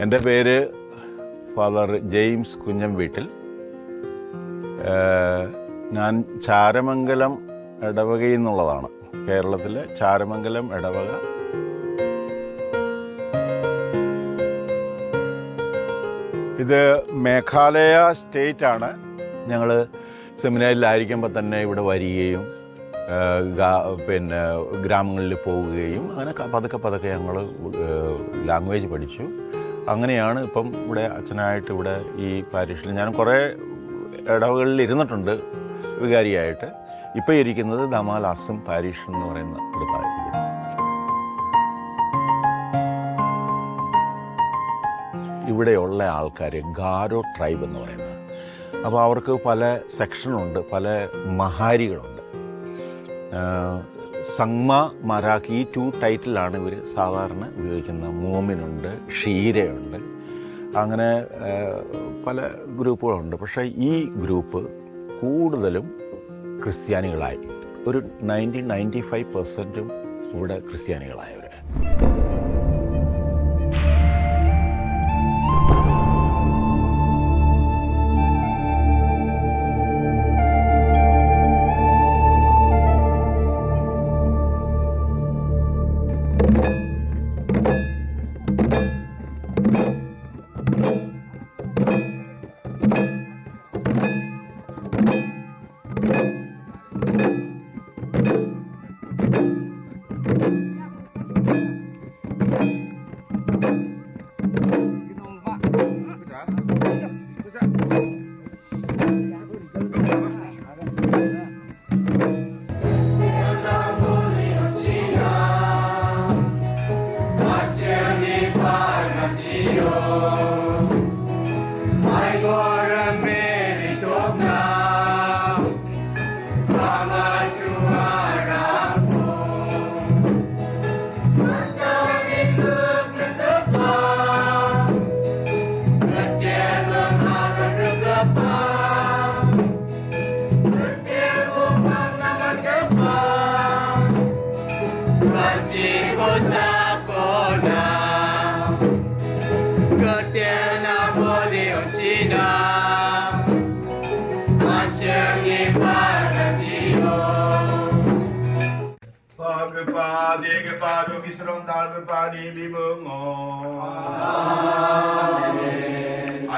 എൻ്റെ പേര് father James കുഞ്ഞം വീട്ടിൽ. ഞാൻ ചാരമംഗലം ഇടവകയിൽ നിന്നുള്ളതാണ്. കേരളത്തിലെ ചാരമംഗലം ഇടവക. ഇത് മേഘാലയ സ്റ്റേറ്റാണ്. ഞങ്ങൾ സെമിനാരിലായിരിക്കുമ്പോൾ തന്നെ ഇവിടെ വരികയും ഗ്രാമങ്ങളിൽ പോവുകയും അങ്ങനെ പതുക്കെ ഞങ്ങൾ ലാംഗ്വേജ് പഠിച്ചു. അങ്ങനെയാണ് ഇപ്പം ഇവിടെ അച്ഛനായിട്ട് ഇവിടെ ഈ പാരിഷിൽ ഞാൻ കുറേ ഇടവകളിൽ ഇരുന്നിട്ടുണ്ട് വികാരിയായിട്ട്. ഇപ്പം ഇരിക്കുന്നത് ദമാൽ അസം പാരിഷ് എന്ന് പറയുന്ന ഇടത്തായിരിക്കും. ഇവിടെയുള്ള ആൾക്കാർ ഗാരോ ട്രൈബ് എന്ന് പറയുന്നത്. അപ്പോൾ അവർക്ക് പല സെക്ഷനുണ്ട്, പല മഹാരികളുണ്ട്. സംഗ്മ, മറാഖി, ഈ 2 ടൈറ്റിലാണ് ഇവർ സാധാരണ ഉപയോഗിക്കുന്നത്. മോമിനുണ്ട്, ഷീരയുണ്ട്, അങ്ങനെ പല ഗ്രൂപ്പുകളുണ്ട്. പക്ഷേ ഈ ഗ്രൂപ്പ് കൂടുതലും ക്രിസ്ത്യാനികളായി. ഒരു 95% ഇവിടെ ക്രിസ്ത്യാനികളായവർ.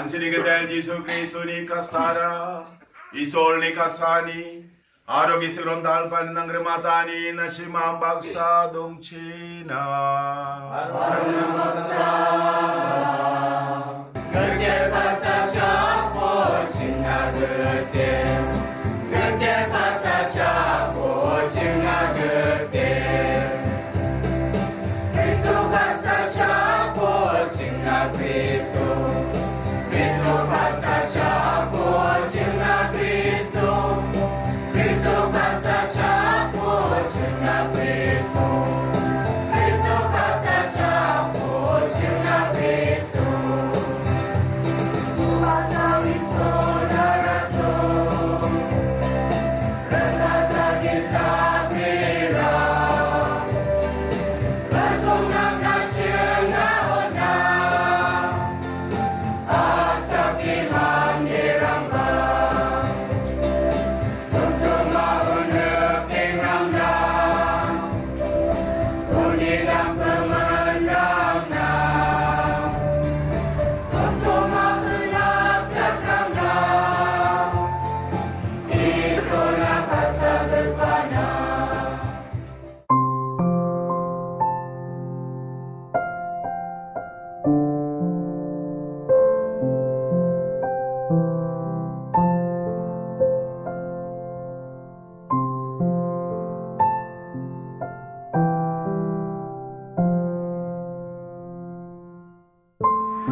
Anjali Yesus Kristus ni kasara, Isol ni kasani, Arogi Sirondal pan ng rematani na si Mambagsa dong China. Gete pasa shapo China gete, Gete pasa shapo China gete, Cristo pasa shapo China Cristo. Cristo pasa chapo, China Cristo. Cristo pasa chapo, China Cristo. Cristo pasa chapo, China Cristo. Patawi sola razón, renasa quien sabera. Razón na chena ona.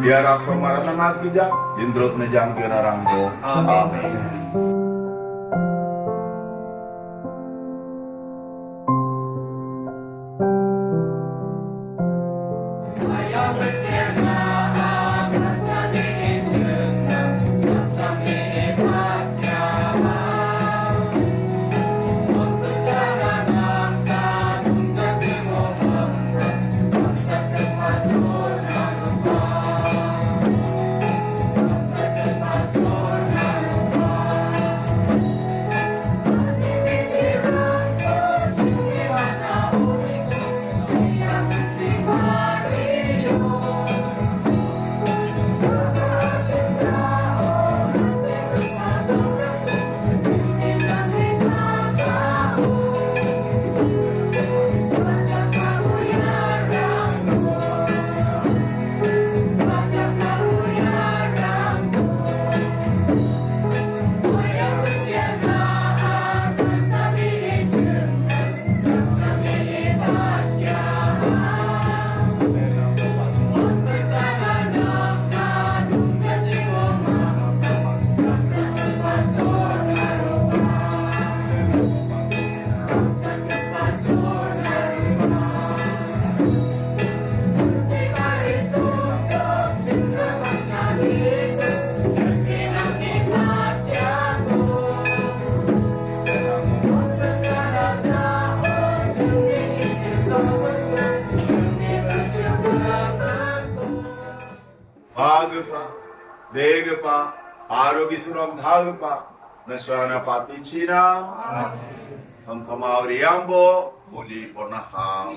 Biar asal marah nangat bijak, jindrut nejang kira rangko. Amin. Agpa, Degpa, Arogisuram Dagpa, Nashwana Patichina, Santa Mauriambo, Uli Ponaham.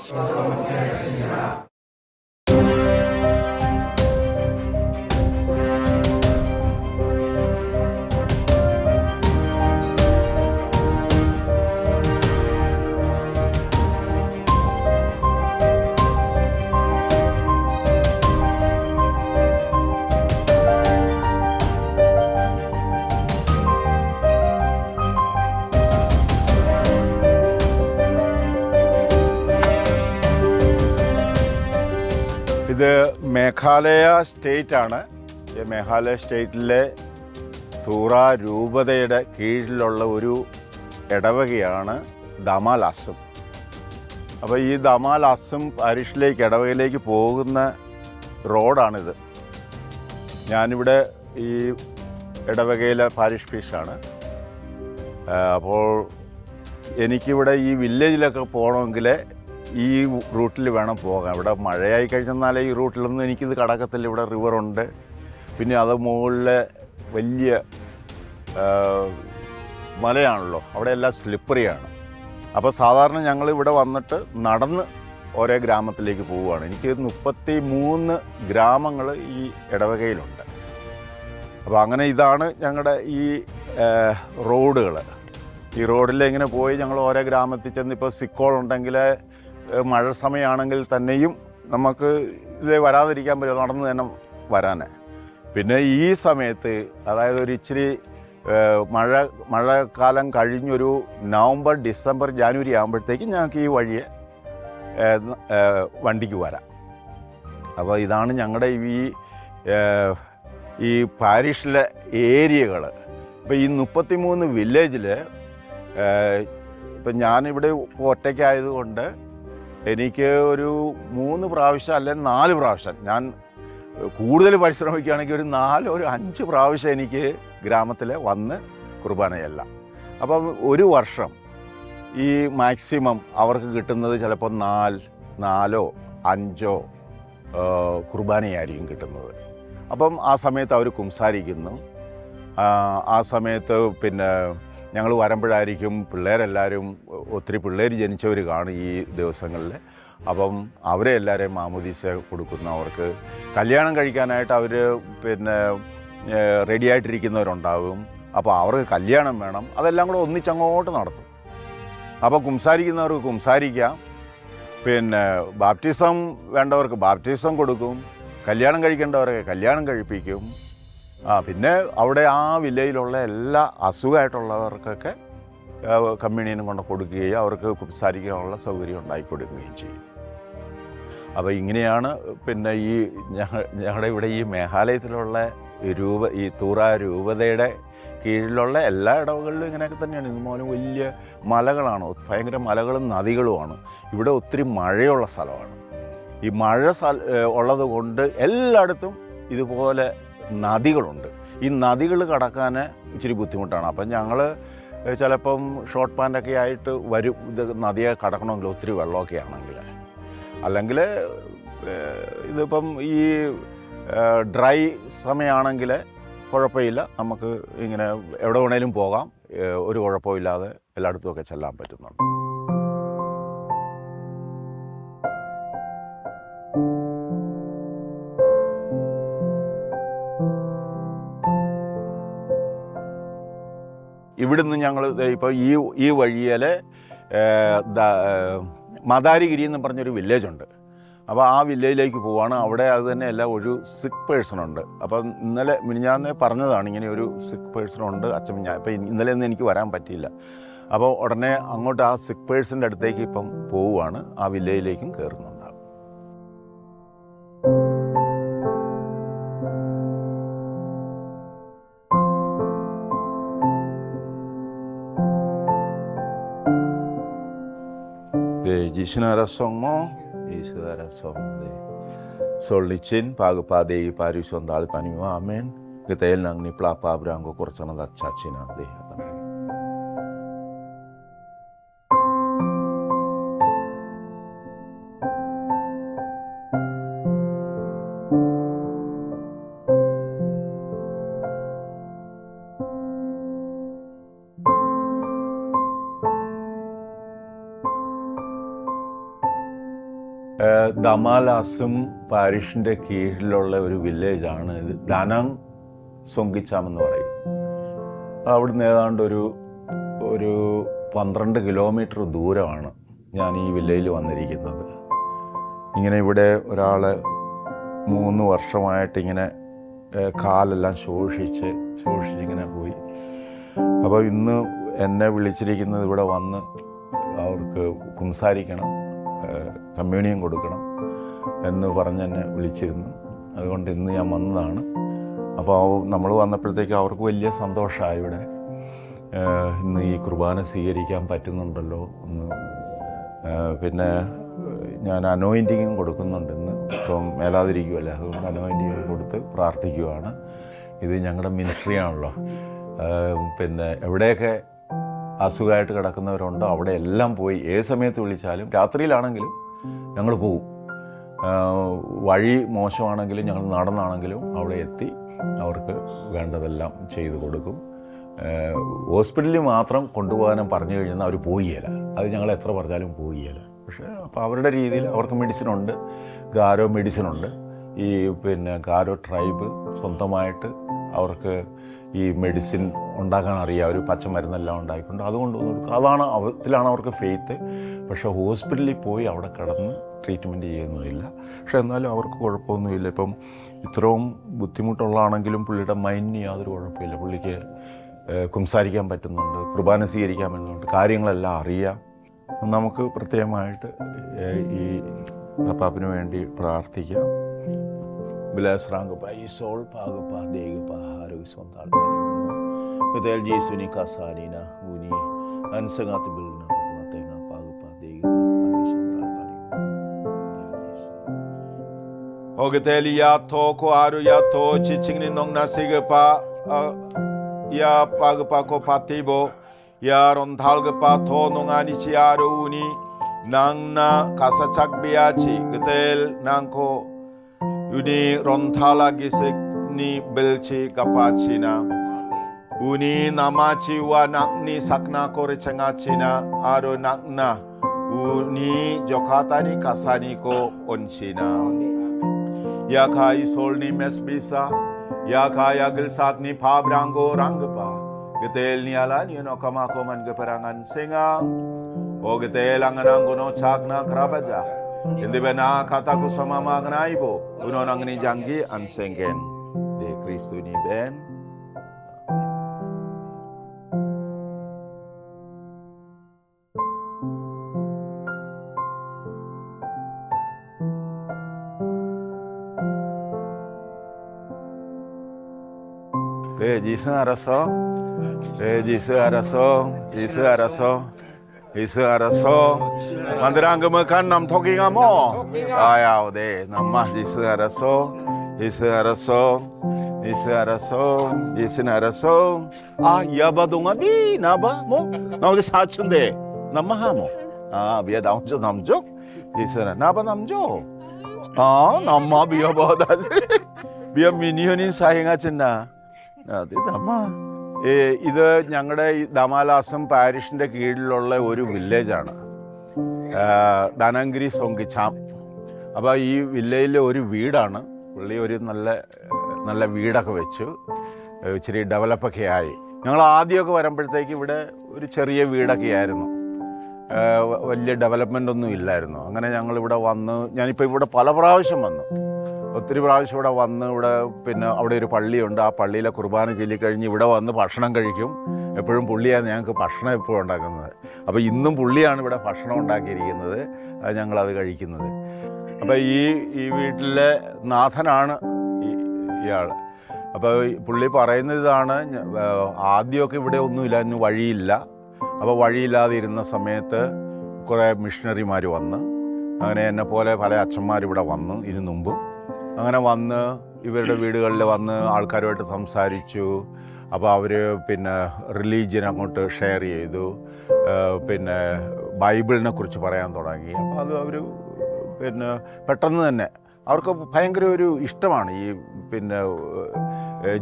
ഇത് മേഘാലയ സ്റ്റേറ്റാണ്. ഈ മേഘാലയ സ്റ്റേറ്റിലെ തൂറ രൂപതയുടെ കീഴിലുള്ള ഒരു ഇടവകയാണ് ദമാൽ അസം. അപ്പോൾ ഈ ദമാൽ അസം പാരിഷിലേക്ക് ഇടവകയിലേക്ക് പോകുന്ന റോഡാണിത്. ഞാനിവിടെ ഈ ഇടവകയിലെ പാരിഷ് ഫീസാണ്. അപ്പോൾ എനിക്കിവിടെ ഈ വില്ലേജിലൊക്കെ പോകണമെങ്കിൽ ഈ റൂട്ടിൽ വേണം പോകാൻ. ഇവിടെ മഴയായി കഴിഞ്ഞാൽ ഈ റൂട്ടിലൊന്നും എനിക്കിത് കടക്കത്തില്ല. ഇവിടെ റിവറുണ്ട്, പിന്നെ അത് മുകളിലെ വലിയ മലയാണല്ലോ, അവിടെ എല്ലാം സ്ലിപ്പറിയാണ്. അപ്പോൾ സാധാരണ ഞങ്ങൾ ഇവിടെ വന്നിട്ട് നടന്ന് ഓരോ ഗ്രാമത്തിലേക്ക് പോവുകയാണ്. എനിക്ക് 33 ഗ്രാമങ്ങൾ ഈ ഇടവകയിലുണ്ട്. അപ്പോൾ അങ്ങനെ ഇതാണ് ഞങ്ങളുടെ ഈ റോഡുകൾ. ഈ റോഡിൽ ഇങ്ങനെ പോയി ഞങ്ങൾ ഓരോ ഗ്രാമത്തിൽ ചെന്ന്, ഇപ്പോൾ സിക്കോൾ ഉണ്ടെങ്കിൽ മഴ സമയമാണെങ്കിൽ തന്നെയും നമുക്ക് ഇത് വരാതിരിക്കാൻ പറ്റും, നടന്ന് തന്നെ വരാൻ. പിന്നെ ഈ സമയത്ത്, അതായത് ഒരു ഇച്ചിരി മഴക്കാലം കഴിഞ്ഞൊരു നവംബർ, ഡിസംബർ, ജാനുവരി ആകുമ്പോഴത്തേക്കും ഞങ്ങൾക്ക് ഈ വഴിയെ വണ്ടിക്ക് വരാം. അപ്പോൾ ഇതാണ് ഞങ്ങളുടെ ഈ പാരിഷിലെ ഏരിയകൾ. ഇപ്പോൾ ഈ 33 വില്ലേജിൽ ഇപ്പം ഞാനിവിടെ ഒറ്റയ്ക്കായതുകൊണ്ട് എനിക്ക് ഒരു 3 പ്രാവശ്യം അല്ലെങ്കിൽ 4 പ്രാവശ്യം, ഞാൻ കൂടുതൽ പരിശ്രമിക്കുകയാണെങ്കിൽ ഒരു 4 ഒരു 5 പ്രാവശ്യം എനിക്ക് ഗ്രാമത്തിൽ വന്ന് കുർബാനയല്ല. അപ്പം ഒരു വർഷം ഈ മാക്സിമം അവർക്ക് കിട്ടുന്നത് ചിലപ്പോൾ 4 5 കുർബാനയായിരിക്കും കിട്ടുന്നത്. അപ്പം ആ സമയത്ത് അവർ കുംസാരിക്കുന്നു. ആ സമയത്ത് പിന്നെ ഞങ്ങൾ വരുമ്പോഴായിരിക്കും പിള്ളേരെല്ലാവരും, ഒത്തിരി പിള്ളേർ ജനിച്ചവർ കാണും ഈ ദിവസങ്ങളിൽ. അപ്പം അവരെ എല്ലാവരെയും മാമോദീസ കൊടുക്കുന്നു. അവർക്ക് കല്യാണം കഴിക്കാനായിട്ട് അവർ പിന്നെ റെഡിയായിട്ടിരിക്കുന്നവരുണ്ടാകും. അപ്പോൾ അവർക്ക് കല്യാണം വേണം, അതെല്ലാം കൂടെ ഒന്നിച്ചങ്ങോട്ട് നടത്തും. അപ്പോൾ കുംസാരിക്കുന്നവർക്ക് കുംസാരിക്കാം, പിന്നെ ബാപ്റ്റിസം വേണ്ടവർക്ക് ബാപ്റ്റിസം കൊടുക്കും, കല്യാണം കഴിക്കേണ്ടവർക്ക് കല്യാണം കഴിപ്പിക്കും. പിന്നെ അവിടെ ആ വില്ലേജിലുള്ള എല്ലാ അസുഖമായിട്ടുള്ളവർക്കൊക്കെ കമ്മ്യൂണിയനും കൊണ്ട് കൊടുക്കുകയും അവർക്ക് കുംസാരിക്കാനുള്ള സൗകര്യം ഉണ്ടാക്കി കൊടുക്കുകയും ചെയ്യും. അപ്പോൾ ഇങ്ങനെയാണ് പിന്നെ ഈ ഞങ്ങളുടെ ഇവിടെ ഈ മേഘാലയത്തിലുള്ള ഈ തൂറ രൂപതയുടെ കീഴിലുള്ള എല്ലാ ഇടവകളിലും ഇങ്ങനെയൊക്കെ തന്നെയാണ്. ഇതുപോലെ വലിയ മലകളാണ്, ഭയങ്കര മലകളും നദികളുമാണ്. ഇവിടെ ഒത്തിരി മഴയുള്ള സ്ഥലമാണ്. ഈ മഴ ഉള്ളത് കൊണ്ട് എല്ലായിടത്തും ഇതുപോലെ നദികളുണ്ട്. ഈ നദികൾ കടക്കാൻ ഇച്ചിരി ബുദ്ധിമുട്ടാണ്. അപ്പം ഞങ്ങൾ ചിലപ്പം ഷോർട്ട് പാൻറ്റൊക്കെ ആയിട്ട് വരും. ഇത് നദിയെ കടക്കണമെങ്കിൽ ഒത്തിരി വെള്ളമൊക്കെ ആണെങ്കിൽ. അല്ലെങ്കിൽ ഇതിപ്പം ഈ ഡ്രൈ സമയമാണെങ്കിൽ കുഴപ്പമില്ല, നമുക്ക് ഇങ്ങനെ എവിടെ വേണേലും പോകാം, ഒരു കുഴപ്പമില്ലാതെ എല്ലായിടത്തുമൊക്കെ ചെല്ലാൻ പറ്റുന്നുണ്ട്. ഇവിടുന്ന് ഞങ്ങൾ ഇപ്പോൾ ഈ വഴിയിൽ മദാരിഗിരി എന്ന് പറഞ്ഞൊരു വില്ലേജുണ്ട്. അപ്പോൾ ആ വില്ലേജിലേക്ക് പോവുകയാണ്. അവിടെ അത് തന്നെ അല്ല, ഒരു സിക്ക് പേഴ്സണുണ്ട്. അപ്പം മിനിഞ്ഞാന്ന് പറഞ്ഞതാണ് ഇങ്ങനെ ഒരു സിക്ക് പേഴ്സണുണ്ട് അച്ഛൻ. ഇപ്പം ഇന്നലെ ഒന്നും എനിക്ക് വരാൻ പറ്റിയില്ല. അപ്പോൾ ഉടനെ അങ്ങോട്ട് ആ സിക്ക് പേഴ്സൻ്റെ അടുത്തേക്ക് ഇപ്പം പോവുകയാണ്. ആ വില്ലേജിലേക്കും കയറുന്നുണ്ടാകും. Jisnarasongmo isarasong de solicin pagpade parisondal panimo amen getel nang ni plapa brango korsana dat chachina de amen. ദമാലാസും പാരിഷിൻ്റെ കീഴിലുള്ള ഒരു വില്ലേജാണ് ഇത്. ദാനാങ് സൊങ്കിച്ചാം എന്ന് പറയും. അവിടുന്ന് ഏതാണ്ട് ഒരു 12 കിലോമീറ്റർ ദൂരമാണ് ഞാൻ ഈ വില്ലേജിൽ വന്നിരിക്കുന്നത്. ഇങ്ങനെ ഇവിടെ ഒരാൾ 3 വർഷമായിട്ടിങ്ങനെ കാലെല്ലാം ശോഷിച്ചിങ്ങനെ പോയി. അപ്പോൾ ഇന്ന് എന്നെ വിളിച്ചിരിക്കുന്നത് ഇവിടെ വന്ന് അവർക്ക് കുംസാരിക്കണം, കമ്മ്യൂണിയൻ കൊടുക്കണം എന്ന് പറഞ്ഞ് എന്നെ വിളിച്ചിരുന്നു. അതുകൊണ്ട് ഇന്ന് ഞാൻ വന്നതാണ്. അപ്പോൾ നമ്മൾ വന്നപ്പോഴത്തേക്ക് അവർക്ക് വലിയ സന്തോഷമായി. ഇവിടെ ഇന്ന് ഈ കുർബാന സ്വീകരിക്കാൻ പറ്റുന്നുണ്ടല്ലോ എന്ന്. പിന്നെ ഞാൻ അനോയിൻറ്റിങ്ങും കൊടുക്കുന്നുണ്ട് ഇന്ന്. ഇപ്പം മേലാതിരിക്കുമല്ലേ, അതുകൊണ്ട് അനോയിൻറ്റിങ് കൊടുത്ത് പ്രാർത്ഥിക്കുവാണ്. ഇത് ഞങ്ങളുടെ മിനിസ്ട്രിയാണല്ലോ. പിന്നെ എവിടെയൊക്കെ അസുഖമായിട്ട് കിടക്കുന്നവരുണ്ടോ അവിടെ എല്ലാം പോയി ഏത് സമയത്ത് വിളിച്ചാലും, രാത്രിയിലാണെങ്കിലും ഞങ്ങൾ പോകും. വഴി മോശമാണെങ്കിലും ഞങ്ങൾ നടന്നാണെങ്കിലും അവിടെ എത്തി അവർക്ക് വേണ്ടതെല്ലാം ചെയ്തു കൊടുക്കും. ഹോസ്പിറ്റലിൽ മാത്രം കൊണ്ടുപോകാനും പറഞ്ഞു കഴിഞ്ഞാൽ അവർ പോയില്ല. അത് ഞങ്ങൾ എത്ര പറഞ്ഞാലും പോയില്ല. പക്ഷേ അപ്പോൾ അവരുടെ രീതിയിൽ അവർക്ക് മെഡിസിനുണ്ട്, ഗാരോ മെഡിസിനുണ്ട്. ഈ പിന്നെ ഗാരോ ട്രൈബ് സ്വന്തമായിട്ട് അവർക്ക് ഈ മെഡിസിൻ ഉണ്ടാക്കാൻ അറിയാം. ഒരു പച്ചമരുന്നെല്ലാം ഉണ്ടായിക്കൊണ്ട് അതുകൊണ്ട് കൊടുക്കും. അതിലാണ് അവർക്ക് ഫെയ്ത്ത്. പക്ഷേ ഹോസ്പിറ്റലിൽ പോയി അവിടെ കിടന്ന് ട്രീറ്റ്മെൻറ്റ് ചെയ്യുന്നതില്ല. പക്ഷേ എന്നാലും അവർക്ക് കുഴപ്പമൊന്നുമില്ല. ഇപ്പം ഇത്രയും ബുദ്ധിമുട്ടുള്ളതാണെങ്കിലും പുള്ളിയുടെ മൈൻഡിന് യാതൊരു കുഴപ്പമില്ല. പുള്ളിക്ക് കുംസാരിക്കാൻ പറ്റുന്നുണ്ട്, കുർബാന സ്വീകരിക്കാൻ പറ്റുന്നുണ്ട്, കാര്യങ്ങളെല്ലാം അറിയാം. നമുക്ക് പ്രത്യേകമായിട്ട് ഈ അപ്പാപ്പിന് വേണ്ടി പ്രാർത്ഥിക്കാം. Bilasrang pa isol pago pa dego pa harug sontal pa ni Betel Jesu ni kasani na uni ansang atibul na pagmatay na pago pa dego pa harug sontal pa ni Betel Jesu. Ogeteli ya to ko aru ya to chiching ni nong nasige pa ya pago pa ko patibo ya rontal ge pa to nong ani chi aru uni nang na kasachak biachi getel nang ko Uni rontala gisik ni belchi kapachina. Uni namachi wa nakni sakna kore changachina aro nakna. Uni jokata ni kasani ko onchina. Ya kai solni mesbisa. Ya kai agil sakni pabrango rangpa. Getel ni ala ni no kamako man geperangan singa. O getel anganango no chakna krabaja. Hindi ba nakakata ko sa mga naibo? Uno nang nijanggi ang senggen. De Kristo ni Ben. Jesus araso. Jesus araso. Jesus araso. Jesus araso. Mandirang gemakan nam thoki nga mo. Ayaw de. Namah Jesus araso. Jesus araso. Jesus araso. Jesus araso. Yaba dunga di. Naba mo. Naba de sachunde. Namaha mo. Biya daunjo namjo. Jesus araso. Naba namjo. Namma biya bahadaz. Biya minionin sahinga chinna. Di namma. ഇത് ഞങ്ങളുടെ ഈ ദമാലാസം പാരിഷിൻ്റെ കീഴിലുള്ള ഒരു വില്ലേജാണ്, ദാനാംഗിരി സൊങ്കിച്ചാം. അപ്പോൾ ഈ വില്ലേജിലെ ഒരു വീടാണ്. പുള്ളി ഒരു നല്ല വീടൊക്കെ വെച്ചു, ഇച്ചിരി ഡെവലപ്പൊക്കെ ആയി. ഞങ്ങൾ ആദ്യമൊക്കെ വരുമ്പോഴത്തേക്ക് ഇവിടെ ഒരു ചെറിയ വീടൊക്കെ ആയിരുന്നു, വലിയ ഡെവലപ്മെൻ്റ് ഒന്നും ഇല്ലായിരുന്നു. അങ്ങനെ ഞങ്ങളിവിടെ വന്ന്, ഞാനിപ്പോൾ ഇവിടെ പല പ്രാവശ്യം വന്നു, ഒത്തിരി പ്രാവശ്യം ഇവിടെ വന്ന്, ഇവിടെ പിന്നെ അവിടെ ഒരു പള്ളിയുണ്ട്, ആ പള്ളിയിലെ കുർബാന ചൊല്ലിക്കഴിഞ്ഞ് ഇവിടെ വന്ന് ഭക്ഷണം കഴിക്കും. എപ്പോഴും പുള്ളിയാണ് ഞങ്ങൾക്ക് ഭക്ഷണം എപ്പോഴും ഉണ്ടാക്കുന്നത്. അപ്പോൾ ഇന്നും പുള്ളിയാണ് ഇവിടെ ഭക്ഷണം ഉണ്ടാക്കിയിരിക്കുന്നത്, ഞങ്ങളത് കഴിക്കുന്നത്. അപ്പോൾ ഈ വീട്ടിലെ നാഥനാണ് ഇയാൾ. അപ്പോൾ പുള്ളി പറയുന്നത് ഇതാണ്, ആദ്യമൊക്കെ ഇവിടെ ഒന്നുമില്ല, വഴിയില്ല. അപ്പോൾ വഴിയില്ലാതെ ഇരുന്ന സമയത്ത് കുറേ മിഷണറിമാർ വന്ന്, അങ്ങനെ എന്നെപ്പോലെ പല അച്ഛന്മാരിവിടെ വന്നു ഇതിനു മുമ്പും. അങ്ങനെ വന്ന് ഇവരുടെ വീടുകളിൽ വന്ന് ആൾക്കാരുമായിട്ട് സംസാരിച്ചു. അപ്പോൾ അവർ പിന്നെ റിലീജിയൻ അങ്ങോട്ട് ഷെയർ ചെയ്തു, പിന്നെ ബൈബിളിനെ കുറിച്ച് പറയാൻ തുടങ്ങി. അപ്പോൾ അത് അവർ പിന്നെ പെട്ടെന്ന് തന്നെ അവർക്ക് ഭയങ്കര ഒരു ഇഷ്ടമാണ് ഈ പിന്നെ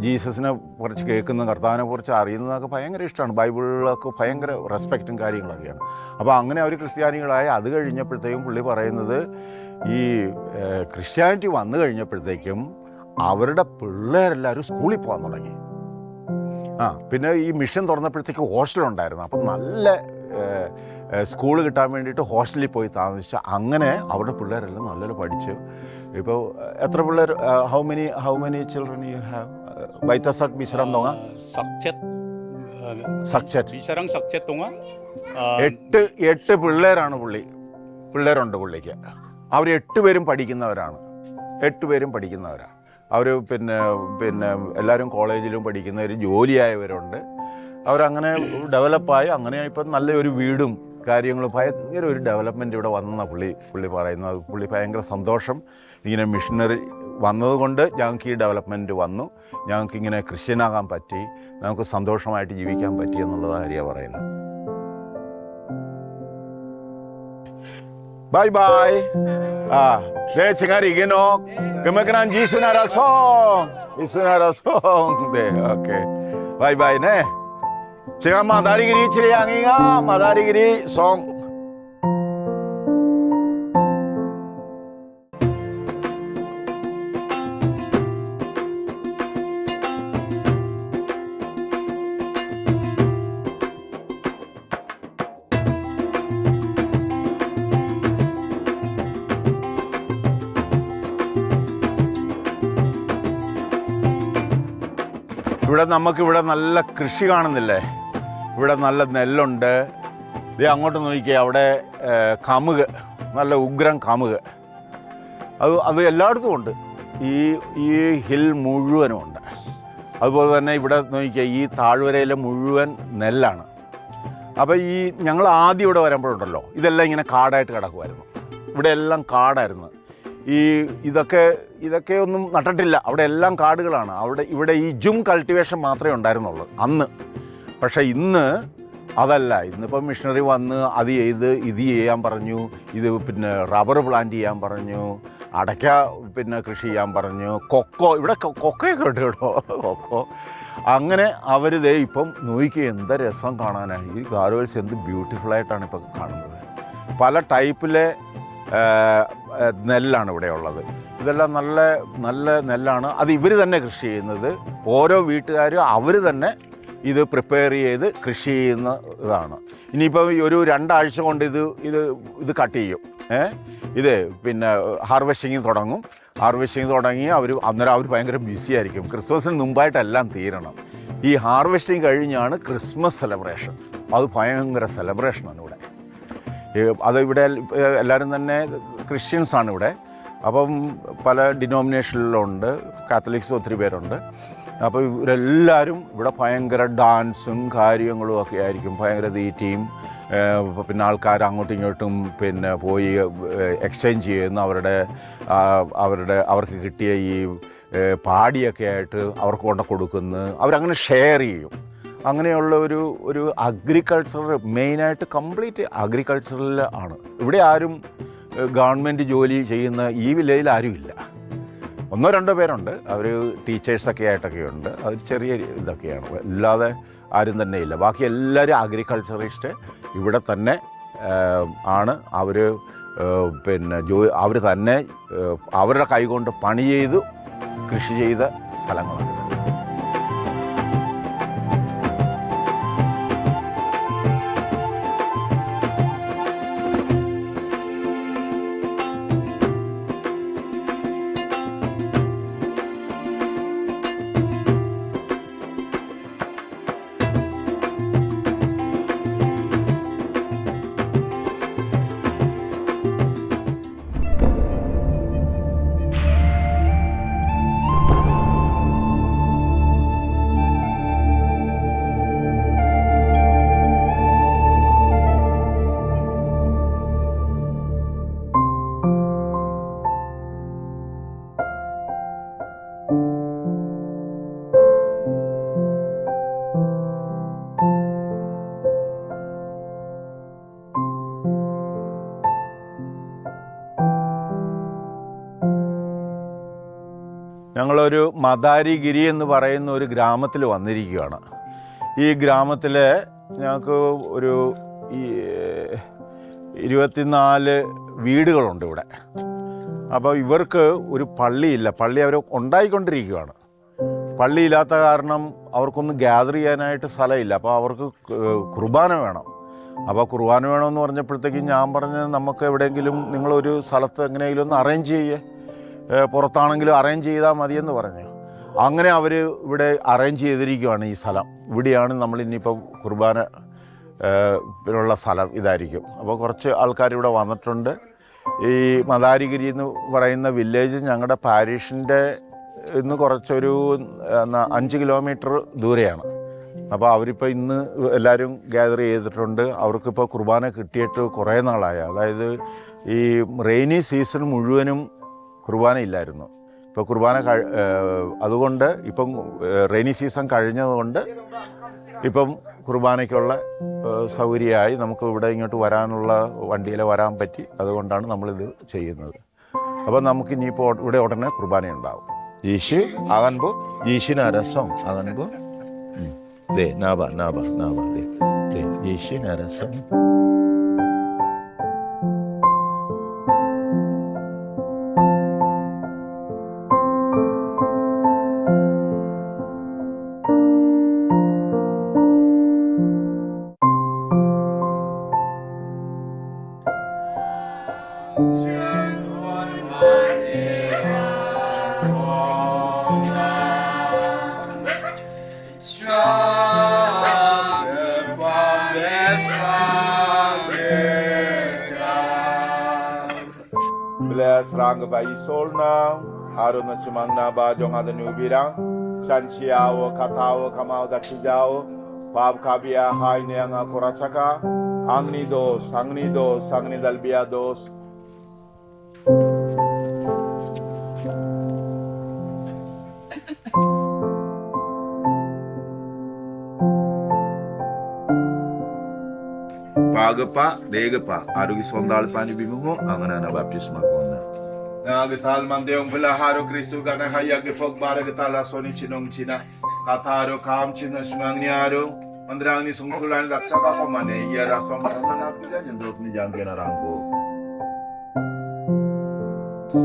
ജീസസിനെ കുറിച്ച് കേൾക്കുന്ന, കർത്താവിനെ കുറിച്ച് അറിയുന്നതൊക്കെ ഭയങ്കര ഇഷ്ടമാണ്. ബൈബിളിലൊക്കെ ഭയങ്കര റെസ്പെക്റ്റും കാര്യങ്ങളൊക്കെയാണ്. അപ്പോൾ അങ്ങനെ അവർ ക്രിസ്ത്യാനികളായി. അത് കഴിഞ്ഞപ്പോഴത്തേക്കും പുള്ളി പറയുന്നത് ഈ ക്രിസ്ത്യാനിറ്റി വന്നു കഴിഞ്ഞപ്പോഴത്തേക്കും അവരുടെ പിള്ളേരെല്ലാവരും സ്കൂളിൽ പോകാൻ തുടങ്ങി. പിന്നെ ഈ മിഷൻ തുറന്നപ്പോഴത്തേക്ക് ഹോസ്റ്റലുണ്ടായിരുന്നു. അപ്പം നല്ല സ്കൂൾ കിട്ടാൻ വേണ്ടിയിട്ട് ഹോസ്റ്റലിൽ പോയി താമസിച്ച് അങ്ങനെ അവരുടെ പിള്ളേരെല്ലാം നല്ലപോലെ പഠിച്ചു. ഇപ്പോൾ എത്ര പിള്ളേർ? How many children you have? ബൈത്തസക് ബിശ്രം തോങ്ങ സക്ചറ്റ് 8 പിള്ളേരാണ് പിള്ളേരുണ്ട് പുള്ളിക്ക്. അവർ 8 പേരും പഠിക്കുന്നവരാണ്. 8 പേരും പഠിക്കുന്നവരാണ്. അവർ പിന്നെ എല്ലാവരും കോളേജിലും പഠിക്കുന്നവർ, ജോലിയായവരുണ്ട്. അവരങ്ങനെ ഡെവലപ്പായി. അങ്ങനെ ഇപ്പം നല്ലൊരു വീടും കാര്യങ്ങളും ഭയങ്കര ഒരു ഡെവലപ്മെൻറ്റ് ഇവിടെ വന്ന പുള്ളി പറയുന്നത്. പുള്ളി ഭയങ്കര സന്തോഷം. ഇങ്ങനെ മിഷനറി വന്നതുകൊണ്ട് ഞങ്ങൾക്ക് ഈ ഡെവലപ്മെൻറ്റ് വന്നു, ഞങ്ങൾക്കിങ്ങനെ ക്രിസ്ത്യനാകാൻ പറ്റി, നമുക്ക് സന്തോഷമായിട്ട് ജീവിക്കാൻ പറ്റി എന്നുള്ള കാര്യമാണ് പറയുന്നത്. Bye bye. De cengari genok. Kemakanan Jisu narasong. Jisu narasong. De, okay. Bye bye ne. Cengang madari giri ciriang inga, madari giri song. ഇവിടെ നമുക്കിവിടെ നല്ല കൃഷി കാണുന്നില്ലേ? ഇവിടെ നല്ല നെല്ലുണ്ട്. ഇത് അങ്ങോട്ട് നോക്കിയാൽ അവിടെ കമുക്, നല്ല ഉഗ്രം കമുക്. അത് എല്ലായിടത്തും ഉണ്ട്. ഈ ഹിൽ മുഴുവനും ഉണ്ട്. അതുപോലെ തന്നെ ഇവിടെ നോക്കിയാൽ ഈ താഴ്വരയിലെ മുഴുവൻ നെല്ലാണ്. അപ്പോൾ ഞങ്ങൾ ആദ്യം ഇവിടെ വരുമ്പോഴുണ്ടല്ലോ, ഇതെല്ലാം ഇങ്ങനെ കാടായിട്ട് കിടക്കുമായിരുന്നു. ഇവിടെ എല്ലാം കാടായിരുന്നു. ഇതൊക്കെ ഒന്നും നട്ടിട്ടില്ല. അവിടെ എല്ലാം കാടുകളാണ്. ഇവിടെ ഈ ജും കൾട്ടിവേഷൻ മാത്രമേ ഉണ്ടായിരുന്നുള്ളൂ അന്ന്. പക്ഷേ ഇന്ന് അതല്ല. ഇന്നിപ്പം മിഷണറി വന്ന് ഇത് ചെയ്യാൻ പറഞ്ഞു. ഇത് പിന്നെ റബ്ബർ പ്ലാന്റ് ചെയ്യാൻ പറഞ്ഞു, അടയ്ക്ക കൃഷി ചെയ്യാൻ പറഞ്ഞു, കൊക്കോ. ഇവിടെ കൊക്കയൊക്കെ ഉണ്ട് കേട്ടോ, കൊക്കോ. അങ്ങനെ അവർ ഇപ്പം നോക്കിക്കുക, എന്താ രസം കാണാനാണ്. ഈ ഗാരോൽസ് എന്ത് ബ്യൂട്ടിഫുള്ളായിട്ടാണ് ഇപ്പം കാണുന്നത്. പല ടൈപ്പിലെ നെല്ലാണ് ഇവിടെ ഉള്ളത്. ഇതെല്ലാം നല്ല നല്ല നെല്ലാണ്. അത് ഇവർ തന്നെ കൃഷി ചെയ്യുന്നത്. ഓരോ വീട്ടുകാരും അവർ തന്നെ ഇത് പ്രിപ്പയർ ചെയ്ത് കൃഷി ചെയ്യുന്ന ഇതാണ്. ഇനിയിപ്പോൾ ഒരു 2 ആഴ്ച കൊണ്ട് ഇത് കട്ട് ചെയ്യും. ഇത് ഹാർവെസ്റ്റിങ് തുടങ്ങും. ഹാർവെസ്റ്റിങ് തുടങ്ങി അന്നേരം അവർ ഭയങ്കര ബിസി ആയിരിക്കും. ക്രിസ്മസിന് മുമ്പായിട്ടെല്ലാം തീരണം. ഈ ഹാർവെസ്റ്റിങ് കഴിഞ്ഞാണ് ക്രിസ്മസ് സെലിബ്രേഷൻ. അത് ഭയങ്കര സെലിബ്രേഷനാണ് ഇവിടെ. ഇവിടെ എല്ലാവരും തന്നെ ക്രിസ്ത്യൻസാണ് ഇവിടെ. അപ്പം പല ഡിനോമിനേഷനിലുണ്ട്. കാത്തലിക്സ് ഒത്തിരി പേരുണ്ട്. അപ്പോൾ ഇവരെല്ലാവരും ഇവിടെ ഭയങ്കര ഡാൻസും കാര്യങ്ങളും ഒക്കെ ആയിരിക്കും. ഭയങ്കര തീറ്റയും. ആൾക്കാർ അങ്ങോട്ടും ഇങ്ങോട്ടും പോയി എക്സ്ചേഞ്ച് ചെയ്യുന്ന അവർക്ക് കിട്ടിയ ഈ പാടിയൊക്കെ ആയിട്ട് അവർക്ക് കൊണ്ട് കൊടുക്കുന്നു. അവരങ്ങനെ ഷെയർ ചെയ്യും. അങ്ങനെയുള്ള ഒരു അഗ്രികൾച്ചർ, മെയിനായിട്ട് കംപ്ലീറ്റ് അഗ്രികൾച്ചറിൽ ആണ്. ഇവിടെ ആരും ഗവൺമെൻറ് ജോലി ചെയ്യുന്ന ഈ വില്ലേജിൽ ആരുമില്ല. 1-2 പേരുണ്ട്. അവർ ടീച്ചേഴ്സൊക്കെ ആയിട്ടൊക്കെ ഉണ്ട്. അത് ചെറിയ ഇതൊക്കെയാണ്. അല്ലാതെ ആരും തന്നെ ഇല്ല. ബാക്കി എല്ലാവരും അഗ്രികൾച്ചറിസ്റ്റ് ഇവിടെ തന്നെ ആണ്. അവർ തന്നെ അവരുടെ കൈകൊണ്ട് പണി ചെയ്ത് കൃഷി ചെയ്ത സ്ഥലങ്ങളാണ്. ഞങ്ങളൊരു മദാരിഗിരി എന്ന് പറയുന്ന ഒരു ഗ്രാമത്തിൽ വന്നിരിക്കുകയാണ്. ഈ ഗ്രാമത്തിൽ ഞങ്ങൾക്ക് ഒരു 24 വീടുകളുണ്ട് ഇവിടെ. അപ്പോൾ ഇവർക്ക് ഒരു പള്ളിയില്ല. പള്ളി അവർ ഉണ്ടായിക്കൊണ്ടിരിക്കുകയാണ്. പള്ളിയില്ലാത്ത കാരണം അവർക്കൊന്നും ഗ്യാദർ ചെയ്യാനായിട്ട് സ്ഥലമില്ല. അപ്പോൾ അവർക്ക് കുർബാന വേണം. അപ്പോൾ കുർബാന വേണമെന്ന് പറഞ്ഞപ്പോഴത്തേക്കും ഞാൻ പറഞ്ഞത് നമുക്ക് എവിടെയെങ്കിലും നിങ്ങളൊരു സ്ഥലത്ത് എങ്ങനെയെങ്കിലും ഒന്ന് അറേഞ്ച് ചെയ്യേ, പുറത്താണെങ്കിലും അറേഞ്ച് ചെയ്താൽ മതിയെന്ന് പറഞ്ഞു. അങ്ങനെ അവർ ഇവിടെ അറേഞ്ച് ചെയ്തിരിക്കുകയാണ് ഈ സ്ഥലം. ഇവിടെയാണ് നമ്മൾ ഇനിയിപ്പം കുർബാന ുള്ള സ്ഥലം ഇതായിരിക്കും. അപ്പോൾ കുറച്ച് ആൾക്കാർ ഇവിടെ വന്നിട്ടുണ്ട്. ഈ മദാരിഗിരി എന്ന് പറയുന്ന വില്ലേജ് ഞങ്ങളുടെ പാരീഷിൻ്റെ ഇന്ന് കുറച്ചൊരു 5 കിലോമീറ്റർ ദൂരെയാണ്. അപ്പോൾ അവരിപ്പോൾ ഇന്ന് എല്ലാവരും ഗ്യാദർ ചെയ്തിട്ടുണ്ട്. അവർക്കിപ്പോൾ കുർബാന കിട്ടിയിട്ട് കുറേ നാളായി. അതായത് ഈ റെയിനി സീസൺ മുഴുവനും കുർബാന ഇല്ലായിരുന്നു. ഇപ്പോൾ കുർബാന അതുകൊണ്ട് ഇപ്പം റെയിനി സീസൺ കഴിഞ്ഞതുകൊണ്ട് ഇപ്പം കുർബാനയ്ക്കുള്ള സൗകര്യമായി. നമുക്ക് ഇവിടെ ഇങ്ങോട്ട് വരാനുള്ള വണ്ടിയിൽ വരാൻ പറ്റി. അതുകൊണ്ടാണ് നമ്മളിത് ചെയ്യുന്നത്. അപ്പോൾ നമുക്ക് ഇനിയിപ്പോൾ ഇവിടെ ഉടനെ കുർബാന ഉണ്ടാവും. യേശു ആകാൻപോ യേശുവിന് രസം ആകാൻപോ ദേ നാബ നാബ നാബ ദേ ദേ യേശുവിന് രസം. Rang ba isolna harun na chumangna ba jong ada nubirang chanchiao katao kamao da tijao pab kabia hai ne ang korachaka angni dos angni dalbia dos. Pagapa, degapa, arugi sondal pani bimungo, angana na baptisma kona. Nagital mandeong belaharo Kristo gana hayag ifog baragitala soni chinong china, kataro kam china shmangyaro, andrang ni sungsulan laksaka ko mane, yara somananak nila jendrok ni jangke narangko.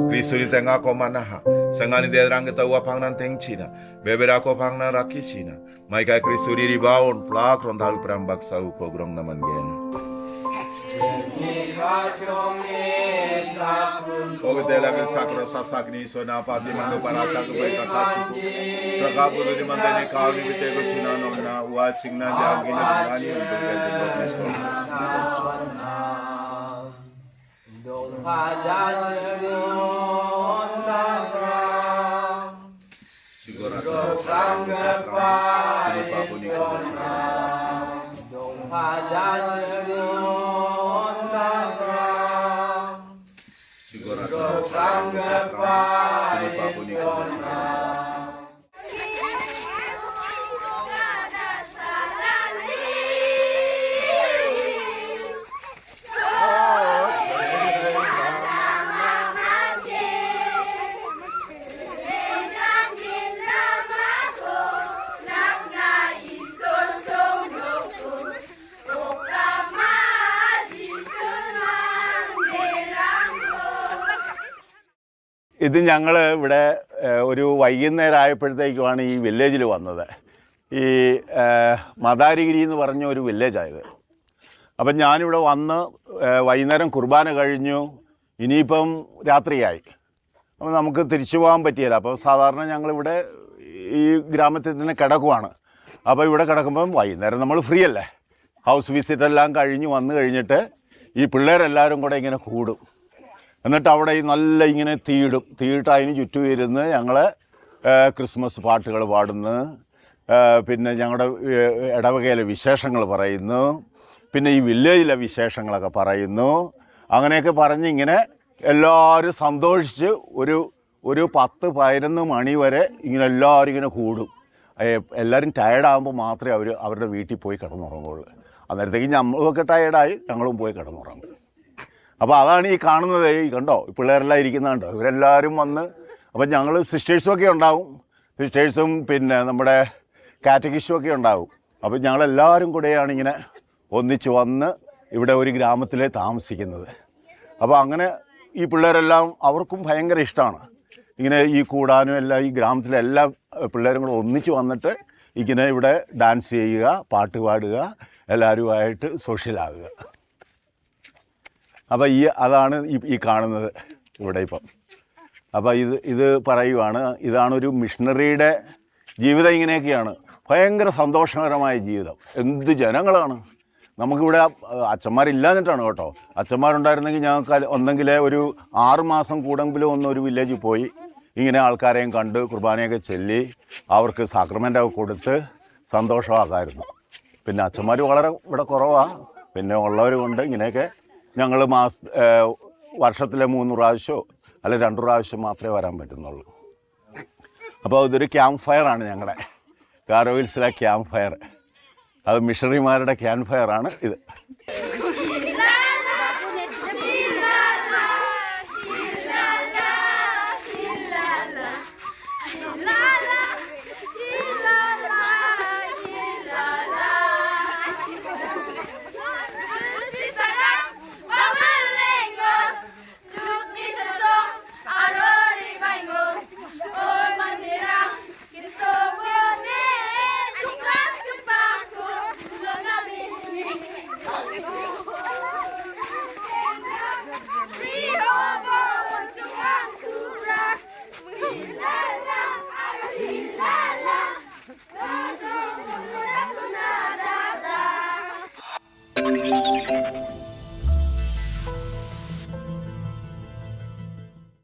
Kristo ni tenga ko manaha, sangani dedrang kita uapang nan teng china, bebera ko pang nan raki china, maika Kristo di ribaon, plak rondal perambak sau pogrong naman gen. Pagdela ng sakro sa sagni so na pati mando para sa kubay katachiku. Prakapulo ni mandani kauni bitego chinano na watching na jagi na ngani ang dugay Dol hajat sigon nagra siguro sangapa isona Dol hajat sigon nagra siguro sangapa isona ഇത് ഞങ്ങൾ ഇവിടെ ഒരു വൈകുന്നേരം ആയപ്പോഴത്തേക്കുമാണ് ഈ വില്ലേജിൽ വന്നത്. ഈ മദാരിഗിരി എന്ന് പറഞ്ഞ ഒരു വില്ലേജായത്. അപ്പം ഞാനിവിടെ വന്ന് വൈകുന്നേരം കുർബാന കഴിഞ്ഞു. ഇനിയിപ്പം രാത്രിയായി. അപ്പോൾ നമുക്ക് തിരിച്ചു പോകാൻ പറ്റിയില്ല. അപ്പോൾ സാധാരണ ഞങ്ങളിവിടെ ഈ ഗ്രാമത്തിൽ തന്നെ കിടക്കുവാണ്. അപ്പോൾ ഇവിടെ കിടക്കുമ്പം വൈകുന്നേരം നമ്മൾ ഫ്രീ അല്ലേ. ഹൗസ് വിസിറ്റെല്ലാം കഴിഞ്ഞ് വന്നു കഴിഞ്ഞിട്ട് ഈ പിള്ളേരെല്ലാവരും കൂടെ ഇങ്ങനെ കൂടും. എന്നിട്ട് അവിടെ നല്ല ഇങ്ങനെ തീയിട്ട് അതിന് ചുറ്റും ഇരുന്ന് ഞങ്ങൾ ക്രിസ്മസ് പാട്ടുകൾ പാടുന്നു. പിന്നെ ഞങ്ങളുടെ ഇടവകയിലെ വിശേഷങ്ങൾ പറയുന്നു. പിന്നെ ഈ വില്ലേജിലെ വിശേഷങ്ങളൊക്കെ പറയുന്നു. അങ്ങനെയൊക്കെ പറഞ്ഞ് ഇങ്ങനെ എല്ലാവരും സന്തോഷിച്ച് ഒരു 10-11 മണി വരെ ഇങ്ങനെ എല്ലാവരും ഇങ്ങനെ കൂടും. എല്ലാവരും ടയർഡാകുമ്പോൾ മാത്രമേ അവരുടെ വീട്ടിൽ പോയി കിടന്നുറങ്ങുള്ളൂ. അന്നേരത്തേക്ക് നമ്മളൊക്കെ ടയർഡായി ഞങ്ങളും പോയി കിടന്നുറങ്ങും. അപ്പോൾ അതാണ് ഈ കാണുന്നത്. ഈ കണ്ടോ പിള്ളേരെല്ലാം ഇരിക്കുന്നത് കണ്ടോ. ഇവരെല്ലാവരും വന്ന് അപ്പം ഞങ്ങൾ സിസ്റ്റേഴ്സുമൊക്കെ ഉണ്ടാവും, സിസ്റ്റേഴ്സും പിന്നെ നമ്മുടെ കാറ്റഗിസ്റ്റുമൊക്കെ ഉണ്ടാവും. അപ്പം ഞങ്ങളെല്ലാവരും കൂടെയാണ് ഇങ്ങനെ ഒന്നിച്ച് വന്ന് ഇവിടെ ഒരു ഗ്രാമത്തിൽ താമസിക്കുന്നത്. അപ്പോൾ അങ്ങനെ ഈ പിള്ളേരെല്ലാം അവർക്കും ഭയങ്കര ഇഷ്ടമാണ് ഇങ്ങനെ ഈ കൂടാനും എല്ലാം. ഈ ഗ്രാമത്തിലെ എല്ലാ പിള്ളേരും കൂടെ ഒന്നിച്ച് വന്നിട്ട് ഇങ്ങനെ ഇവിടെ ഡാൻസ് ചെയ്യുക, പാട്ട് പാടുക, എല്ലാവരുമായിട്ട് സോഷ്യലാകുക. അപ്പോൾ അതാണ് ഈ കാണുന്നത് ഇവിടെ ഇപ്പം. അപ്പോൾ ഇത് പറയുവാണ്, ഇതാണൊരു മിഷണറിയുടെ ജീവിതം. ഇങ്ങനെയൊക്കെയാണ് ഭയങ്കര സന്തോഷകരമായ ജീവിതം. എന്ത് ജനങ്ങളാണ് നമുക്കിവിടെ. അച്ഛന്മാരില്ലാഞ്ഞിട്ടാണ് കേട്ടോ. അച്ഛന്മാരുണ്ടായിരുന്നെങ്കിൽ ഞങ്ങൾക്ക് ഒന്നെങ്കിൽ ഒരു 6 മാസം കൂടെങ്കിലും ഒരു വില്ലേജിൽ പോയി ഇങ്ങനെ ആൾക്കാരെയും കണ്ട് കുർബാനയൊക്കെ ചൊല്ലി അവർക്ക് സാക്രമെൻ്റൊക്കെ കൊടുത്ത് സന്തോഷമാക്കാമായിരുന്നു. പിന്നെ അച്ഛന്മാർ വളരെ ഇവിടെ കുറവാണ്. പിന്നെ ഉള്ളവർ കൊണ്ട് ഇങ്ങനെയൊക്കെ ഞങ്ങൾ വർഷത്തിലെ 3 പ്രാവശ്യമോ അല്ലെങ്കിൽ 2 പ്രാവശ്യം മാത്രമേ വരാൻ പറ്റുന്നുള്ളൂ. അപ്പോൾ ഇതൊരു ക്യാമ്പ് ഫയറാണ് ഞങ്ങളുടെ ഗാരോ ഹിൽസിലെ ക്യാമ്പ് ഫയർ. അത് മിഷണറിമാരുടെ ക്യാമ്പ് ഫയറാണ് ഇത്.